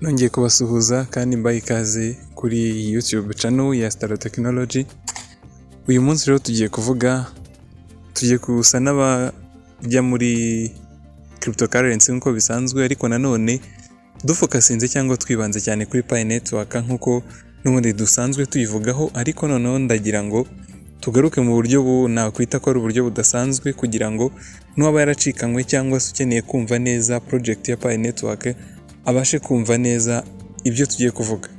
Nongeye kubasuhuza kandi mbaye ikaze kuri YouTube channel ya Star Technology. Uyu munsi rero tugiye gusa n'abajya muri cryptocurrency nk'uko bisanzwe, ariko nanone dufokasinze cyangwa twibanze cyane kuri Pi network nk'uko n'ubundi dusanzwe tuyivugaho, ariko noneho ndagira ngo tugaruke mu buryo nakwita ko ari uburyo budasanzwe, kugira ngo n'uwaba yaracikanywe cyangwa se ukeneye kumva neza project ya Pi network abashe kumva neza ibyo tugiye kuvuga.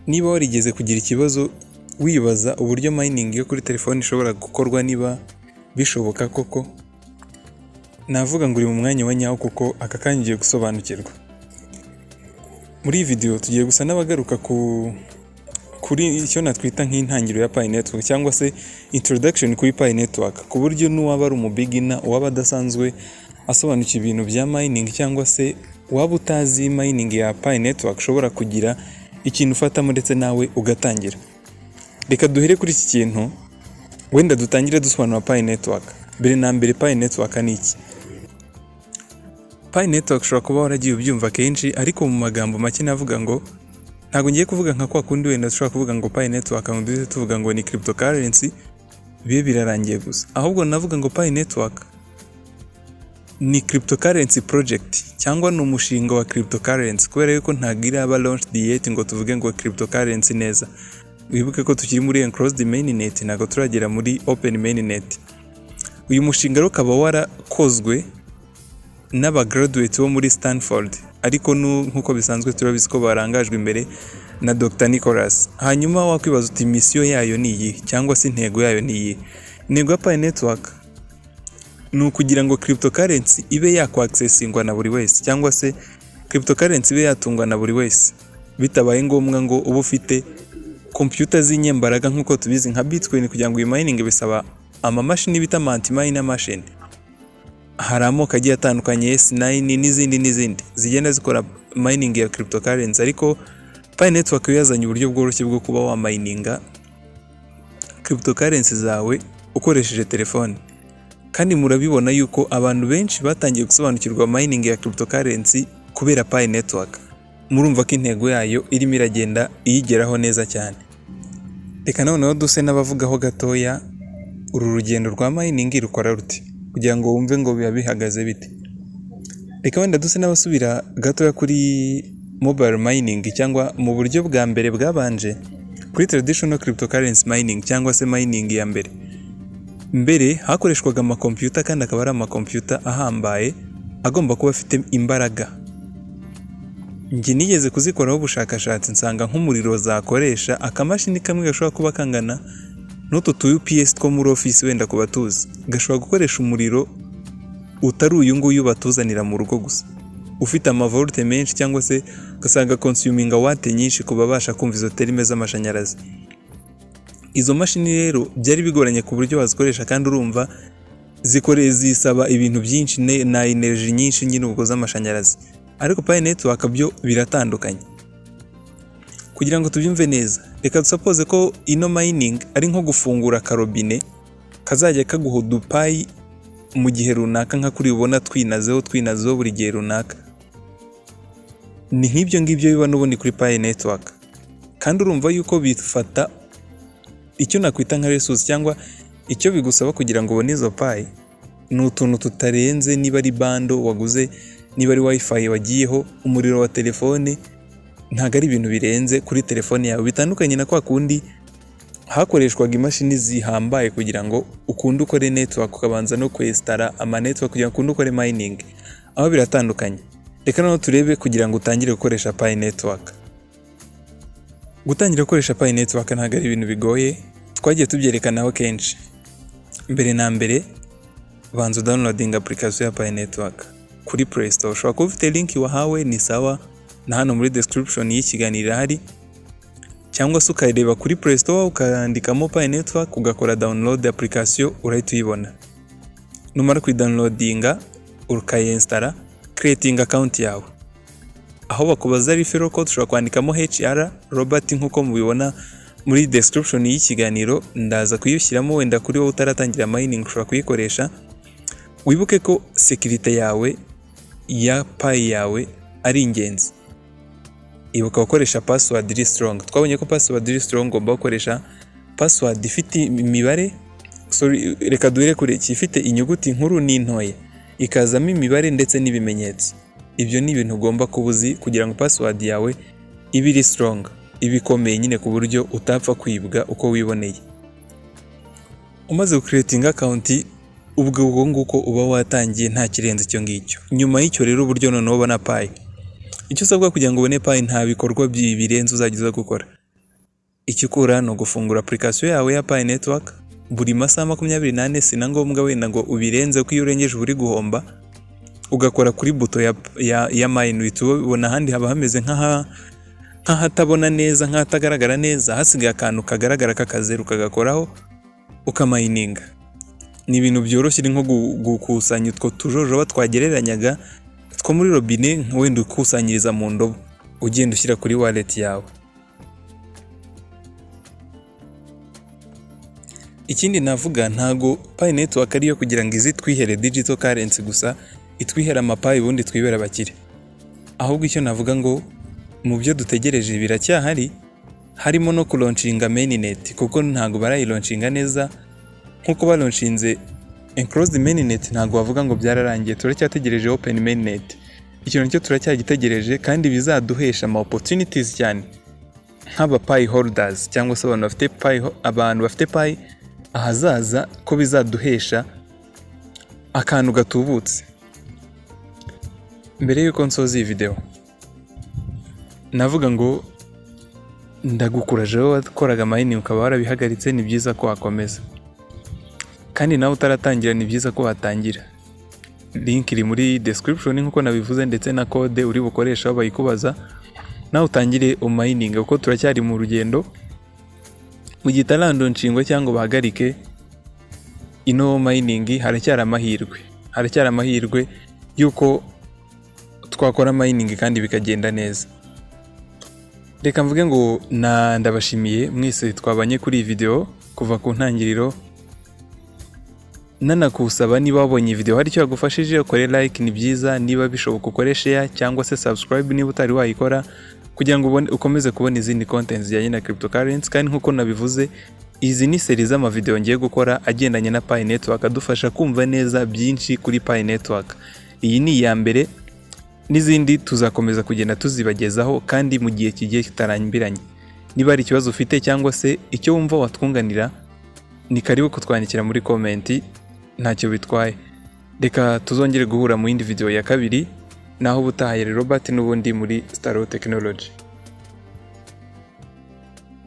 Niba warigeze kugira ikibazo wibaza uburyo mining yo kuri telefone ishobora gukorwa, niba bishoboka koko, navuga ngo uri mu mwanya wa nyawo, kuko aka kanya ugiye gusobanukirwa. Muri iyi video tugiye gusa n'abagaruka kuri icyo natwita nk'intangiriro ya Pi network cyangwa se introduction kuri Pi network, ku buryo n'uwaba ari umubigina, uwaba adasanzwe asobanukiwe ibintu bya mining, cyangwa se waba utazi mining ya Pi network ushobora kugira ikintu ufatamo ndetse nawe ugatangira. Reka duhere kuri iki kintu, wenda dutangire dusobanura Pi network. Mbere na mbere, Pi network ni iki? Pi network ushobora kuba waragiye ubyumva kenshi, ariko mu magambo make navuga ngo ntabwo ngiye kuvuga nka kwa kundi wenda dushobora kuvuga ngo Pi network ngo duhite tuvuga ngo ni cryptocurrency bibe birarangiye gusa, ahubwo navuga ngo Pi network ni cryptocurrency project cyangwa ni umushinga wa cryptocurrency, kubera yuko ntabwo iraba launched yet ngo tuvuge ngo cryptocurrency neza. Wibuke ko tukiri muri enclosed mainnet, ntabwo turagera muri open mainnet. Uyu mushinga rero ukaba warakozwe n'abagraduate bo muri Stanford, ariko nk'uko bisanzwe turabizi ko barangajwe imbere na Dr. Nicholas. Hanyuma wakwibaza uti mission yayo ni iyi, cyangwa se intego yayo ni iyi? Intego ya Pi network ni ukugira ngo cryptocurrency ibe yakwaccessingwa na buri wese, cyangwa se cryptocurrency ibe yatungwa na buri wese, bitabaye ngombwa ngo ube ufite computer z'inyembaraga nk'uko tubizi nka Bitcoin. Kugira ngo iyi mining bisaba amamashini bita multi-miner machine. Hari amoko agiye atandukanye, S9 n'izindi zigenda zikora mining ya cryptocurrency, ariko Pi network yazanye uburyo bworoshye bwo kuba wa mininga cryptocurrency zawe ukoresheje telefone. Kandi murabibona yuko abantu benshi batangiye gusobanukirwa mining ya cryptocurrency kubera Pi network. Murumva ko intego yayo irimo iragenda iyigeraho neza cyane. Reka noneho duse n'abavugaho gatoya uru rugendo rwa mining rukora ruti, kugira ngo wumve ngo biba bihagaze bite. Reka wenda duse n'abasubira gatoya kuri mobile mining, cyangwa mu buryo bwa mbere bwabanje kuri traditional cryptocurrency mining, cyangwa se mining ya mbere. Mbere hakoreshwaga amakompyuta, kandi akaba ari amakompyuta ahambaye agomba kuba afite imbaraga. Njye nigeze kuzikoraho ubushakashatsi nsanga nk'umuriro zakoresha akamashini kamwe gashobora kuba kangana n'utu tu UPS two muri office, wenda kuba tuzi gashobora gukoresha umuriro utari uyu nguyu batuzanira mu rugo gusa, ufite amavolte menshi, cyangwa se ugasanga consuming watt nyinshi ku babasha kumva izo terime z'amashanyarazi. Izo mashini rero byari bigoranye ku buryo wazikoresha, kandi urumva zisaba ibintu byinshi na energy nyinshi nyine ubwo z'amashanyarazi. Ariko Pi network byo biratandukanye. Kugira ngo tubyumve neza, reka dusuppose ko ino mining ari nko gufungura karobine kazajya kaguha udupayi mu gihe runaka, nka kuri ubona twinazeho buri gihe runaka. Ni nk'ibyo ngibyo biba n'ubundi kuri Pi network. Kandi urumva yuko bifata icyo nakwita nka resource, cyangwa icyo bigusaba kugira ngo ubone izo Pi ni utuntu tutarenze, niba ari bando waguze, niba ari wifi wagiyeho, umuriro wa telefone, ntago ari ibintu birenze kuri telefone yawe. Bitandukanye na kwa kundi hakoreshwaga imashini zihambaye kugira ngo ukunde ukore network, ukabanza no kwestara ama network kugira ngo ukunde ukore mining. Aho biratandukanye. Reka noneho turebe kugira ngo utangire gukoresha Pi network. Gutangira gukoresha Pi network ntago ari ibintu bigoye, twagiye tubyerekanaho kenshi. Mbere na mbere, banza downloading application ya Pi network kuri Play Store. Ushobora kuba ufite link wahawe, ni sawa, na hano muri description y'ikiganiro hari, cyangwa se ukareba kuri Play Store ukandikamo Pi network ugakora download application, urahita uyibona. Numara kuyidownloadinga ukayinstalla, creating account yawe. Aho bakubaza referral code ushobora kwandikamo HrRobert nk'uko mubibona muri description y'ikiganiro, ndaza kuyishyiramo. Wenda kuri wowe utaratangira mining ushobora kuyikoresha. Wibuke ko security yawe ya Pi yawe ari ingenzi. Ibuka gukoresha password iri strong. Twabonye ko password iri strong ugomba gukoresha password ifite imibare, reka duhere kuri ifite inyuguti nkuru n'intoya, ikazamo imibare ndetse n'ibimenyetso. Ibyo ni ibintu ugomba kubuzi kugira ngo password yawe ibe iri strong, ibe ikomeye nyine ku buryo utapfa kwibwa uko wiboneye. Umaze creating account, ubwo nguko uba watangiye nta kirenze icyo ngicyo. Nyuma y'icyo rero uburyo noneho ubona Pi, icyo usabwa kugira ngo ubone Pi nta bikorwa birenze uzagiza gukora. Icyo ukora no gufungura application yawe ya Pi network buri masaha 24, sina ngombwa wenda ngo ubirenze ko iyo urengeje uri guhomba. Ugakora kuri buto ya mine, ubona handi haba hameze nk'ahatabona neza, nk'atagaragara neza, hasigaye akantu kagaragara k'akazeru kagakoraho ukamayininga. Ni ibintu byoroshye nko gukusanya utwo tujojoba twagereranyaga two muri robine, wenda ukusanyiriza mu ndobo ugenda ushyira kuri wallet yawe. Ikindi navuga, ntago Pi network ariyo kugira ngo izi twihere digital currency gusa, itwihera amapayi ubundi twibera abakire. Ahubwo icyo navuga ngo mu byo dutegereje biracyahari, harimo no kulaunchinga mainnet, kuko ntago barayilaunchinga neza nkuko balaunchinze enclosed mainnet. Ntago bavuga ngo byararangiye, turacyategereje open mainnet. Ikintu cyo turacyagitegereje, kandi bizaduhesha ama opportunities cyane nk'aba Pi holders cyangwa se abantu bafite Pi ahazaza, ko bizaduhesha akantu gatubutse. Mbere yuko nsoza iyi video, navuga ngo ndagukuraje wowe wakoraga mining ukaba warabihagaritse, ni byiza ko wakomeza. Kandi nawe utaratangira ni byiza ko watangira. Link iri muri description nkuko nabivuze, ndetse na code uri bukoresha aho bayikubaza. Nawe utangire mining kuko turacyari mu rugendo. Mu gihe itarandoncingwa cyangwa bahagarike ino mining, haracyari amahirwe yuko twakora mining kandi bikagenda neza. Reka mvuge ngo ndabashimiye mwese twabanye kuri iyi video kuva ku ntangiriro. Nanakusaba niba wabonye video hari icyo yagufashije, ukore like, ni byiza. Niba bishoboka ukore share cyangwa se subscribe niba utari wayikora, kugira ngo ukomeze kubona izindi contents zijyanye na cryptocurrency. Kandi nkuko nabivuze, izi ni series z'ama video ngiye gukora agendanye na Pi network, adufasha kumva neza byinshi kuri Pi network. Iyi ni iya mbere, n'izindi tuzakomeza kugenda tuzibagezaho kandi mu gihe kigiye kitarambiranye. Niba hari ikibazo ufite cyangwa se icyo wumva watwunganira, ni karibu kutwandikira muri comment, ntacyo bitwaye. Reka tuzongere guhura mu yindi video ya kabiri, naho ubutaha HrRobert n'ubundi muri Staro Technology.